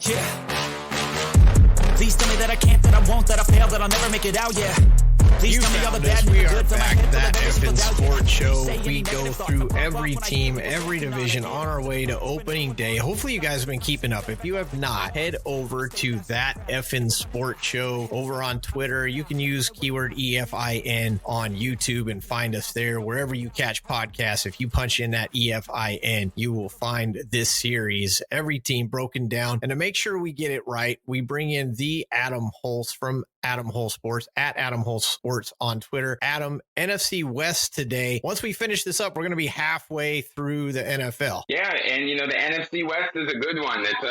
Yeah. Please tell me that I can't, that I won't, that I fail, that I'll never make it out, yeah. Please tell me all the bad and we the are good. Fill my back. head full That of every single effing doubt, sports yeah. show. Say We any go negative thoughts through that pop every up when I team, hear every it. division on our way to opening day. Hopefully you guys have been keeping up. If you have not, head over to That Effing Sports Show over on Twitter. You can use keyword EFIN on YouTube and find us there. Wherever you catch podcasts, if you punch in that EFIN, you will find this series. Every team broken down. And to make sure we get it right, we bring in the Adam Hulse from Adam Hulse Sports, at Adam Hulse Sports on Twitter. Adam, NFC West today. Once we finish this up, we're going to be halfway through the NFL. Yeah, and the NFC West is a good one. It's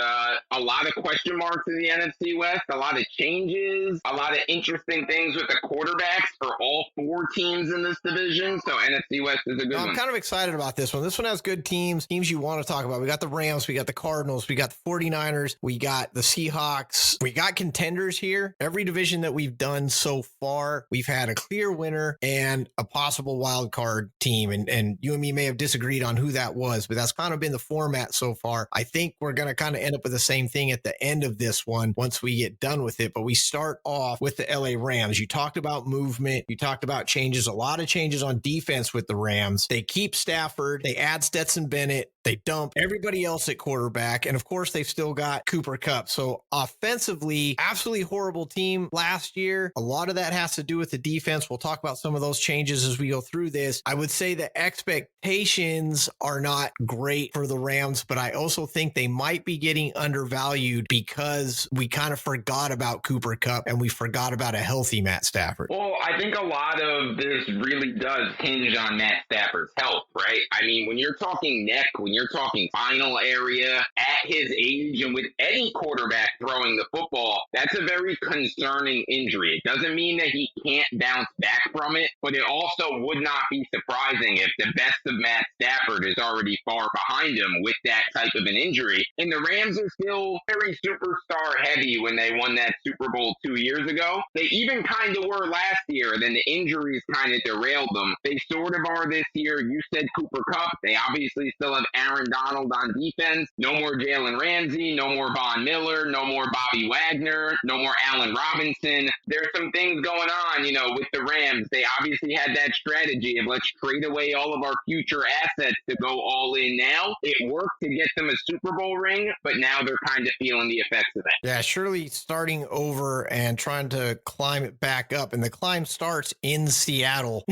a lot of question marks in the NFC West, a lot of changes, a lot of interesting things with the quarterbacks for all four teams in this division. So NFC West is a good one. I'm kind of excited about this one. This one has good teams you want to talk about. We got the Rams, we got the Cardinals, we got the 49ers, we got the Seahawks. We got contenders here. Every division that we've done so far, we've had a clear winner and a possible wild card team. And you and me may have disagreed on who that was, but that's kind of been the format so far. I think we're going to kind of end up with the same thing at the end of this one once we get done with it. But we start off with the LA Rams. You talked about movement. You talked about changes, a lot of changes on defense with the Rams. They keep Stafford. They add Stetson Bennett. They dump everybody else at quarterback. And of course, they've still got Cooper Kupp. So offensively, absolutely horrible team last year. A lot of that has to do with the defense. We'll talk about some of those changes as we go through this. I would say the expectations are not great for the Rams, but I also think they might be getting undervalued because we kind of forgot about Cooper Kupp and we forgot about a healthy Matt Stafford. Well, I think a lot of this really does hinge on Matt Stafford's health, right? I mean, when you're talking neck, when you're talking final area at his age and with any quarterback throwing the football, that's a very concerning injury. It doesn't mean that he can't bounce back from it, but it also would not be surprising if the best of Matt Stafford is already far behind him with that type of an injury. And the Rams are still very superstar heavy when they won that Super Bowl 2 years ago. They even kind of were last year, and then the injuries kind of derailed them. They sort of are this year. You said Cooper Kupp. They obviously still have Aaron Donald on defense. No more Jalen Ramsey, no more Von Miller, no more Bobby Wagner, no more Allen Robinson. There's some things going on, with the Rams. They obviously had that strategy of let's trade away all of our future assets to go all in now. It worked to get them a Super Bowl ring, but now they're kind of feeling the effects of that. Yeah, surely starting over and trying to climb it back up. And the climb starts in Seattle,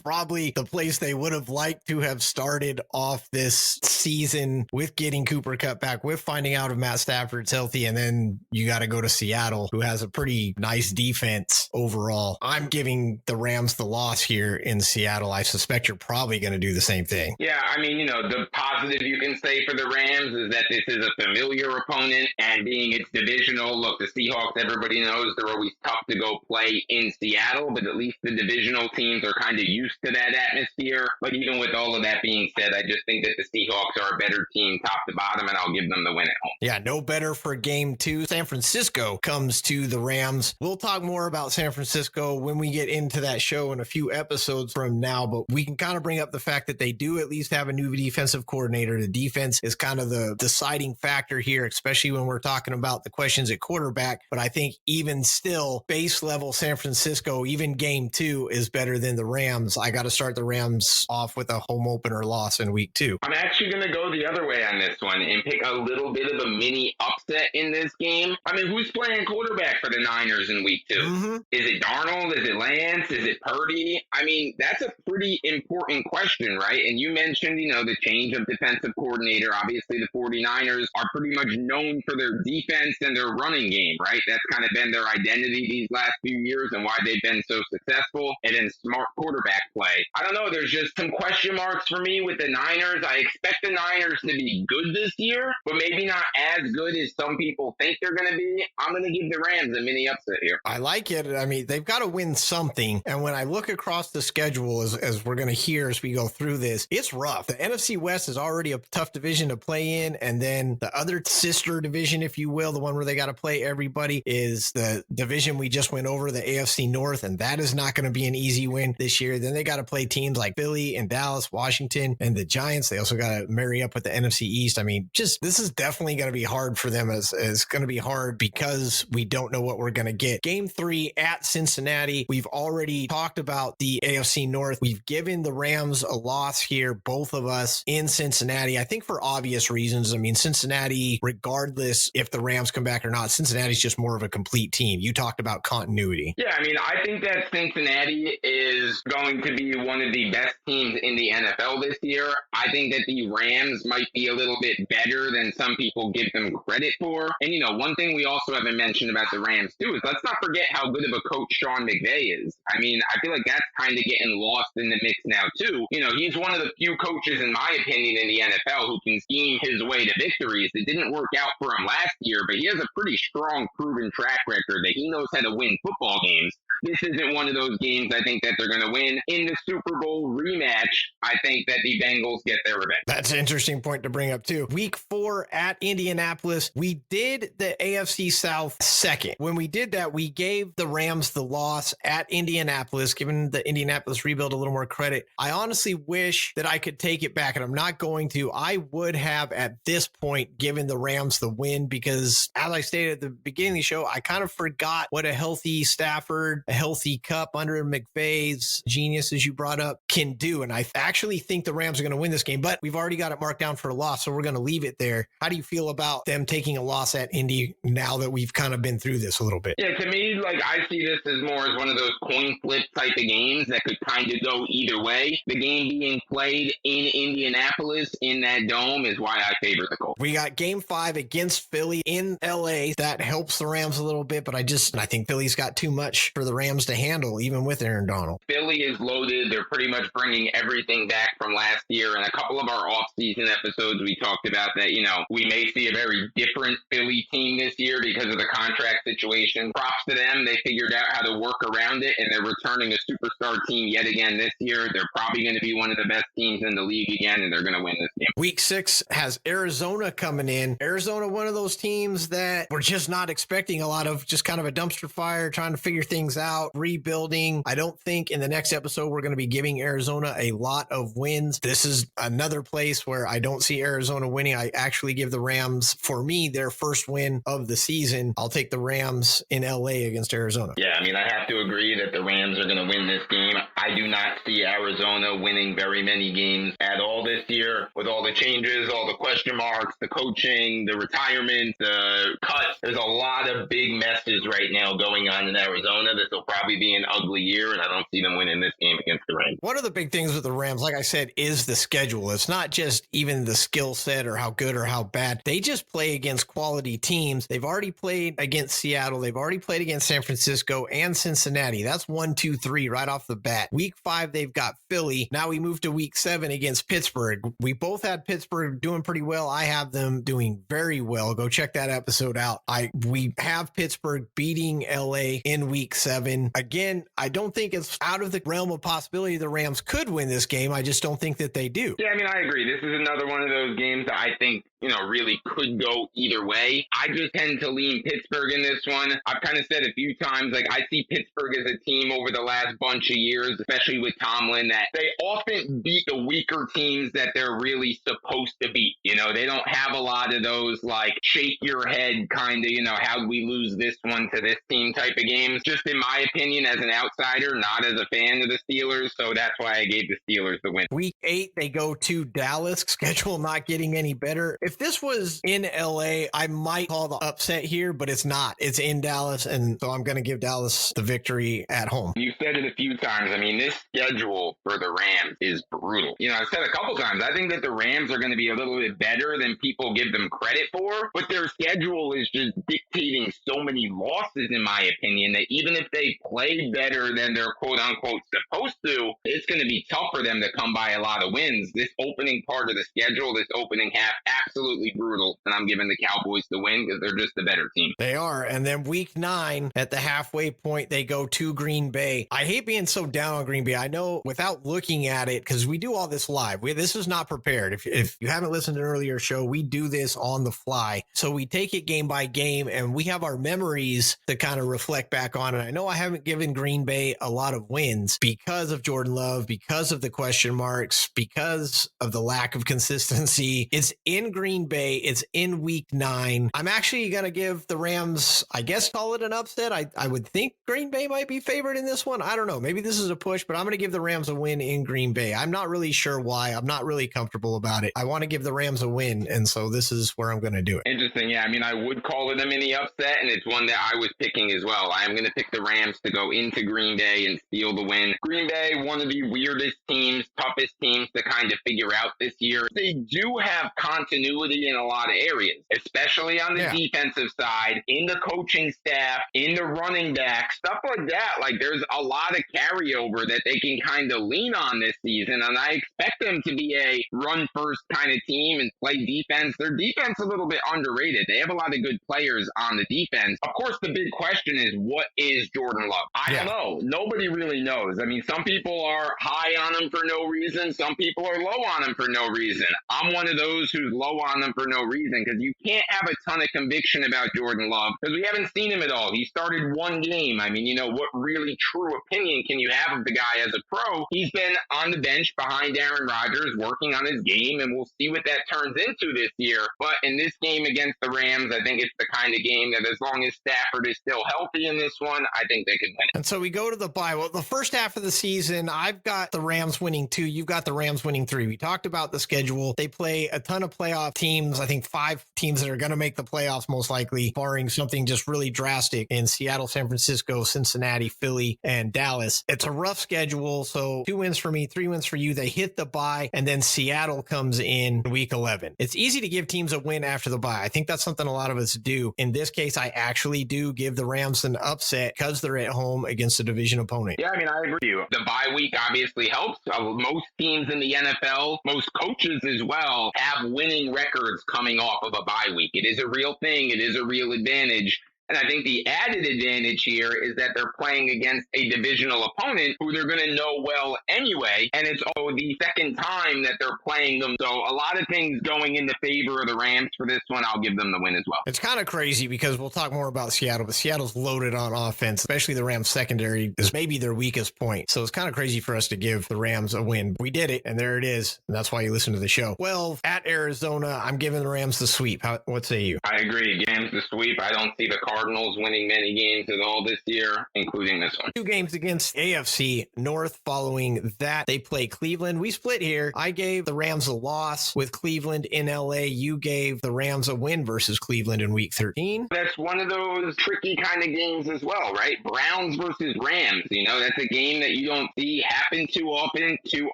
probably the place they would have liked to have started off this season with getting Cooper Kupp back, with finding out if Matt Stafford's healthy. And then you got to go to Seattle, who has a pretty nice defense overall. I'm giving the Rams the loss here in Seattle. I suspect you're probably going to do the same thing. Yeah, I mean, the positive you can say for the Rams is that this is a familiar opponent, and being it's divisional. Look, the Seahawks, everybody knows they're always tough to go play in Seattle, but at least the divisional teams are kind of used to that atmosphere. But even with all of that being said, I just think that the Seahawks are a better team top to bottom, and I'll give them the win at home. Yeah, no better for game 2. San Francisco comes to the Rams. We'll talk more about San Francisco when we get into that show in a few episodes from now, but we can kind of bring up the fact that they do at least have a new defensive coordinator. The defense is kind of the deciding factor here, especially when we're talking about the questions at quarterback. But I think even still, base level San Francisco, even game 2 is better than the Rams. I got to start the Rams off with a home opener loss in week 2. I'm actually going to go the other way on this one and pick a little bit of a mini upset in this game. I mean, who's playing quarterback for the Niners in week 2? Mm-hmm. Is it Darnold? Is it Lance? Is it Purdy? I mean, that's a pretty important question, right? And you mentioned, the change of defensive coordinator. Obviously, the 49ers are pretty much known for their defense and their running game, right? That's kind of been their identity these last few years and why they've been so successful, and then smart quarterback play. I don't know. There's just some question marks for me with the Niners. I expect the Niners to be good this year, but maybe not as good as some people think they're going to be. I'm going to give the Rams a mini upset here. I like it. I mean, they've got to win something. And when I look across the schedule, as we're going to hear as we go through this, it's rough. The NFC West is already a tough division to play in. And then the other sister division, if you will, the one where they got to play everybody, is the division we just went over, the AFC North. And that is not going to be an easy win this year. Then they got to play teams like Philly and Dallas, Washington, and the Giants. They also got to marry up with the NFC East. I mean, just this is definitely going to be hard for them as going to be hard because we don't know what we're going to get. Game 3 at Cincinnati. We've already talked about the AFC North. We've given the Rams a loss here, both of us in Cincinnati. I think for obvious reasons. I mean, Cincinnati, regardless if the Rams come back or not, Cincinnati's just more of a complete team. You talked about continuity. Yeah, I mean, I think that Cincinnati is going to be one of the best teams in the NFL this year. I think that the Rams might be a little bit better than some people give them credit for. And, one thing we also haven't mentioned about the Rams, too, is let's not forget how good of a coach Sean McVay is. I mean, I feel like that's kind of getting lost in the mix now, too. He's one of the few coaches, in my opinion, in the NFL who can scheme his way to victories. It didn't work out for him last year, but he has a pretty strong, proven track record that he knows how to win football games. This isn't one of those games I think that they're going to win. In the Super Bowl rematch, I think that the Bengals get their revenge. That's an interesting point to bring up, too. Week 4 at Indianapolis, we did the AFC South second. When we did that, we gave the Rams the loss at Indianapolis, giving the Indianapolis rebuild a little more credit. I honestly wish that I could take it back, and I'm not going to. I would have, at this point, given the Rams the win because, as I stated at the beginning of the show, I kind of forgot what a healthy Stafford, a healthy Kupp under McVay's genius, as you brought up, can do. And I actually think the Rams are going to win this game, but we've already got it marked down for a loss, so we're going to leave it there. How do you feel about them taking a loss at Indy now that we've kind of been through this a little bit? Yeah, to me, I see this as more as one of those coin flip type of games that could kind of go either way. The game being played in Indianapolis in that dome is why I favor the Colts. We got game 5 against Philly in LA. That helps the Rams a little bit, but I think Philly's got too much for the Rams to handle, even with Aaron Donald. Philly is loaded. They're pretty much bringing everything back from last year. And a couple of our off-season episodes, we talked about that, we may see a very different Philly team this year because of the contract situation. Props to them. They figured out how to work around it, and they're returning a superstar team yet again this year. They're probably going to be one of the best teams in the league again, and they're going to win this game. Week 6 has Arizona coming in. Arizona, one of those teams that we're just not expecting a lot of, just kind of a dumpster fire, trying to figure things out, rebuilding. I don't think in the next episode we're going to be giving Arizona a lot of wins. This is another place where I don't see Arizona winning. I actually give the Rams, for me, their first win of the season. I'll take the Rams in LA against Arizona. Yeah, I mean, I have to agree that the Rams are going to win this game. I do not see Arizona winning very many games at all this year with all the changes, all the question marks, the coaching, the retirement, the cuts. There's a lot of big messes right now going on in Arizona. This will probably be an ugly year, and I don't see them winning this game against the Rams. One of the big things with the Rams, like I said, is the schedule. It's not just even the skill set or how good or how bad. They just play against quality teams. They've already played against Seattle. They've already played against San Francisco and Cincinnati. That's 1, 2, 3 right off the bat. Week 5, they've got Philly. Now we move to week 7 against Pittsburgh. We both had Pittsburgh doing pretty well. I have them doing very well. Go check that episode out. We have Pittsburgh beating LA in week 7. Again, I don't think it's out of the realm of possibility the Rams could win this game. I just don't think that they do. Yeah, I mean, I agree. This is another one of those games that I think, really could go either way. I just tend to lean Pittsburgh in this one. I've kind of said a few times, I see Pittsburgh as a team over the last bunch of years, especially with Tomlin, that they often beat the weaker teams that they're really supposed to beat. They don't have a lot of those, shake your head kind of, how we lose this one to this team type of games. Just in my opinion, as an outsider, not as a fan of the Steelers. So that's why I gave the Steelers the win. Week 8, they go to Dallas. Schedule not getting any better. If this was in LA, I might call the upset here, but it's not. It's in Dallas, and so I'm going to give Dallas the victory at home. You said it a few times. I mean, this schedule for the Rams is brutal. I've said a couple times, I think that the Rams are going to be a little bit better than people give them credit for, but their schedule is just dictating so many losses, in my opinion, that even if they play better than they're quote-unquote supposed to, it's going to be tough for them to come by a lot of wins. This opening part of the schedule, this opening half, absolutely absolutely brutal, and I'm giving the Cowboys the win because they're just the better team. They are. And then week 9 at the halfway point, they go to Green Bay. I hate being so down on Green Bay. I know without looking at it, because we do all this live. This is not prepared. If you haven't listened to an earlier show, we do this on the fly. So we take it game by game and we have our memories to kind of reflect back on. And I know I haven't given Green Bay a lot of wins because of Jordan Love, because of the question marks, because of the lack of consistency. It's in Green Bay. It's in week 9. I'm actually going to give the Rams, I guess, call it an upset. I would think Green Bay might be favored in this one. I don't know. Maybe this is a push, but I'm going to give the Rams a win in Green Bay. I'm not really sure why. I'm not really comfortable about it. I want to give the Rams a win, and so this is where I'm going to do it. Interesting. Yeah, I mean, I would call it a mini upset, and it's one that I was picking as well. I am going to pick the Rams to go into Green Bay and steal the win. Green Bay, one of the weirdest teams, toughest teams to kind of figure out this year. They do have continuity in a lot of areas, especially on the defensive side, in the coaching staff, in the running back, stuff like that. Like, there's a lot of carryover that they can kind of lean on this season, and I expect them to be a run-first kind of team and play defense. Their defense is a little bit underrated. They have a lot of good players on the defense. Of course, the big question is, what is Jordan Love? I don't know. Nobody really knows. I mean, some people are high on him for no reason. Some people are low on him for no reason. I'm one of those who's low on him for no reason, because you can't have a ton of conviction about Jordan Love because we haven't seen him at all. He started one game. I mean, what really true opinion can you have of the guy as a pro? He's been on the bench behind Aaron Rodgers working on his game, and we'll see what that turns into this year. But in this game against the Rams, I think it's the kind of game that as long as Stafford is still healthy in this one, I think they can win it. And so we go to the bye. Well, the first half of the season, I've got the Rams winning 2. You've got the Rams winning 3. We talked about the schedule. They play a ton of playoff teams. I think 5 teams that are going to make the playoffs most likely, barring something just really drastic in Seattle, San Francisco, Cincinnati, Philly, and Dallas. It's a rough schedule. So 2 wins for me, 3 wins for you. They hit the bye, and then Seattle comes in week 11. It's easy to give teams a win after the bye. I think that's something a lot of us do. In this case, I actually do give the Rams an upset because they're at home against a division opponent. Yeah, I mean, I agree with you. The bye week obviously helps. Most teams in the NFL, most coaches as well, have winning records coming off of a bye week. It is a real thing. It is a real advantage. And I think the added advantage here is that they're playing against a divisional opponent who they're going to know well anyway. And it's also the second time that they're playing them. So a lot of things going in the favor of the Rams for this one. I'll give them the win as well. It's kind of crazy because we'll talk more about Seattle, but Seattle's loaded on offense, especially the Rams secondary is maybe their weakest point. So it's kind of crazy for us to give the Rams a win. We did it, and there it is. And that's why you listen to the show. 12 at Arizona. I'm giving the Rams the sweep. What say you? I agree. Rams the sweep. I don't see the Cardinals winning many games at all this year, including this one. 2 games against AFC North. Following that, they play Cleveland. We split here. I gave the Rams a loss with Cleveland in LA. You gave the Rams a win versus Cleveland in week 13. That's one of those tricky kind of games as well, right? Browns versus Rams. That's a game that you don't see happen too often. 2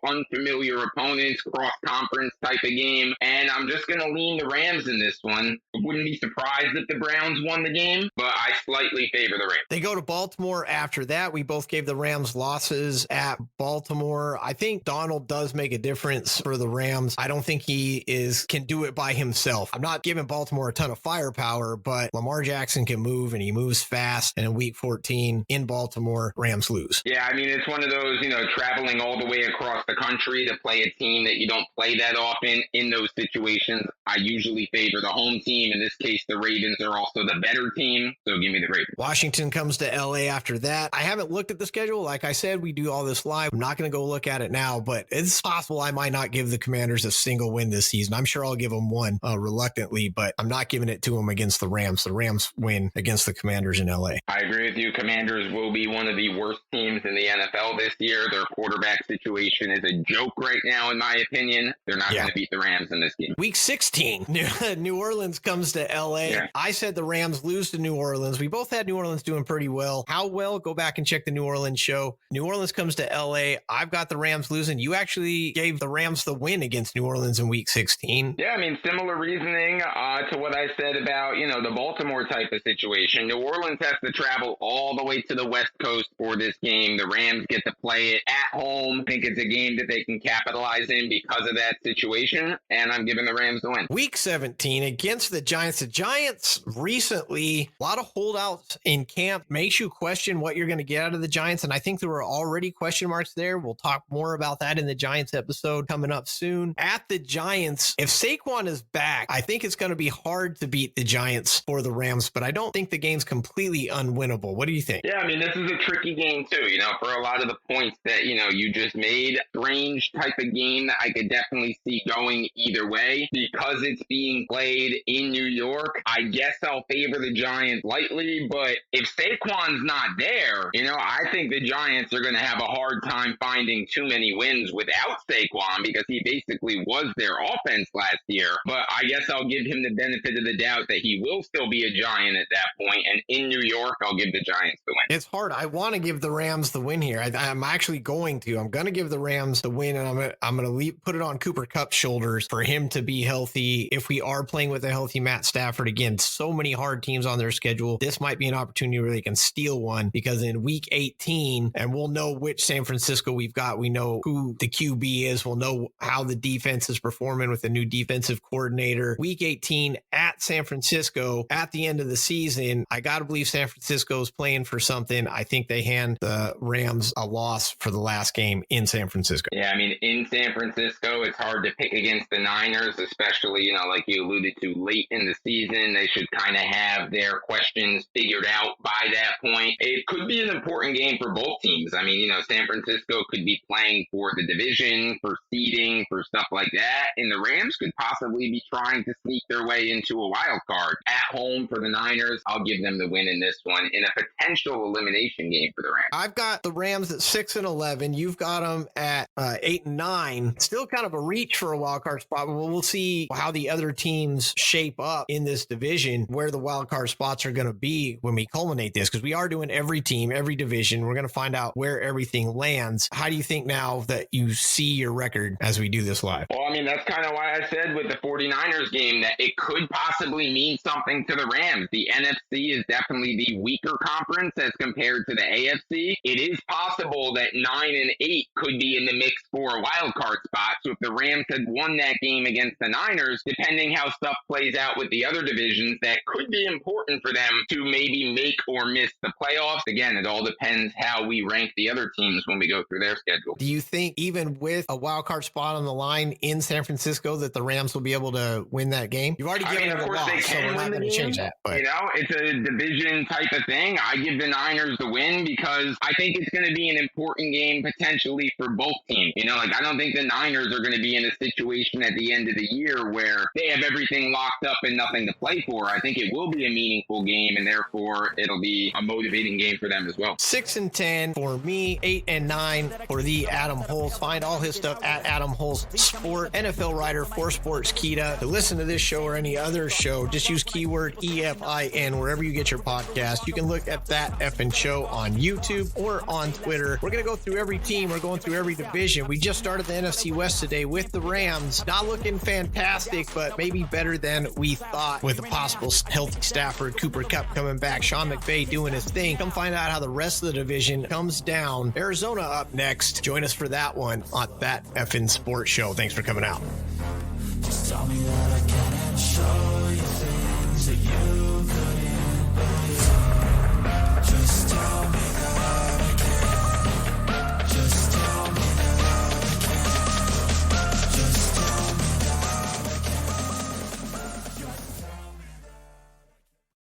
unfamiliar opponents, cross-conference type of game. And I'm just going to lean the Rams in this one. I wouldn't be surprised if the Browns won the game, but I slightly favor the Rams. They go to Baltimore after that. We both gave the Rams losses at Baltimore. I think Donald does make a difference for the Rams. I don't think he can do it by himself. I'm not giving Baltimore a ton of firepower, but Lamar Jackson can move, and he moves fast. And in week 14 in Baltimore, Rams lose. Yeah, I mean, it's one of those, traveling all the way across the country to play a team that you don't play that often. In those situations, I usually favor the home team. In this case, the Ravens are also the better team. So give me the Ravens. Washington comes to LA after that. I haven't looked at the schedule. Like I said, we do all this live. I'm not going to go look at it now, but it's possible I might not give the Commanders a single win this season. I'm sure I'll give them one reluctantly, but I'm not giving it to them against the Rams. The Rams win against the Commanders in LA. I agree with you. Commanders will be one of the worst teams in the NFL this year. Their quarterback situation is a joke right now, in my opinion. They're not going to beat the Rams in this game. Week 16, New Orleans comes to LA. Yeah. I said the Rams lose to New Orleans. We both had New Orleans doing pretty well. How well? Go back and check the New Orleans show. New Orleans comes to LA. I've got the Rams losing. You actually gave the Rams the win against New Orleans in week 16. Yeah, I mean, similar reasoning to what I said about, the Baltimore type of situation. New Orleans has to travel all the way to the West Coast for this game. The Rams get to play it at home. I think it's a game that they can capitalize in because of that situation, and I'm giving the Rams the win. one. Week 17 against the Giants. The Giants recently, a lot of holdouts in camp makes you question what you're going to get out of the Giants. And I think there were already question marks there. We'll talk more about that in the Giants episode coming up soon. At the Giants, if Saquon is back, I think it's going to be hard to beat the Giants for the Rams, but I don't think the game's completely unwinnable. What do you think? Yeah, I mean, this is a tricky game too, for a lot of the points that, you just made. Strange type of game that I could definitely see going either way. Because it's being played in New York, I guess I'll favor the Giants lightly, but if Saquon's not there, I think the Giants are going to have a hard time finding too many wins without Saquon because he basically was their offense last year. But I guess I'll give him the benefit of the doubt that he will still be a Giant at that point, and in New York, I'll give the Giants the win. It's hard. I want to give the Rams the win here. I'm actually going to. I'm going to give the Rams the win, and I'm going to put it on Cooper Kupp's shoulders for him to be healthy. If we are playing with a healthy Matt Stafford, again, so many hard teams on their schedule, this might be an opportunity where they can steal one, because in week 18, and we'll know which San Francisco we've got. We know who the QB is. We'll know how the defense is performing with the new defensive coordinator. Week 18 at San Francisco at the end of the season, I got to believe San Francisco is playing for something. I think they hand the Rams a loss for the last game in San Francisco. Yeah, I mean, in San Francisco, it's hard to pick against the Niners, especially, like you alluded to, late in the season. They should kind of have their questions figured out by that point. It could be an important game for both teams. I mean, San Francisco could be playing for the division, for seeding, for stuff like that. And the Rams could possibly be trying to sneak their way into a wild card. At home for the Niners, I'll give them the win in this one in a potential elimination game for the Rams. I've got the Rams at 6-11. You've got them at 8-9. Still kind of a reach for a wild card spot, but we'll see how the other teams shape up in this division, where the wild card spots are going to be when we culminate this, because we are doing every team, every division. We're going to find out where everything lands. How do you think now that you see your record as we do this live? Well, I mean, that's kind of why I said with the 49ers game that it could possibly mean something to the Rams. The NFC is definitely the weaker conference as compared to the AFC. It is possible that 9-8 could be in the mix for a wild card spot. So if the Rams had won that game against the Niners, depending how stuff plays out with the other divisions, that could be important for them to maybe make or miss the playoffs. Again, it all depends how we rank the other teams when we go through their schedule. Do you think even with a wild card spot on the line in San Francisco that the Rams will be able to win that game? You've already given them a loss, so we're not going to change that. But it's a division type of thing. I give the Niners the win because I think it's going to be an important game potentially for both teams. I don't think the Niners are going to be in a situation at the end of the year where they have everything locked up and nothing to play for. I think it will be a meaningful game, and therefore it'll be a motivating game for them as well. 6-10 for me, 8-9 for the Adam Hulse. Find all his stuff at Adam Hulse Sport, NFL writer for Sportskeeda. To listen to this show or any other show, just use keyword EFIN wherever you get your podcast. You can look at that effing show on YouTube or on Twitter. We're going to go through every team. We're going through every division. We just started the NFC West today with the Rams. Not looking fantastic, but maybe better than we thought with a possible healthy Stafford, Cooper Kupp coming back, Sean McVay doing his thing. Come find out how the rest of the division comes down. Arizona up next. Join us for that one on That Effin' Sports Show. Thanks for coming out. Just tell me that I can't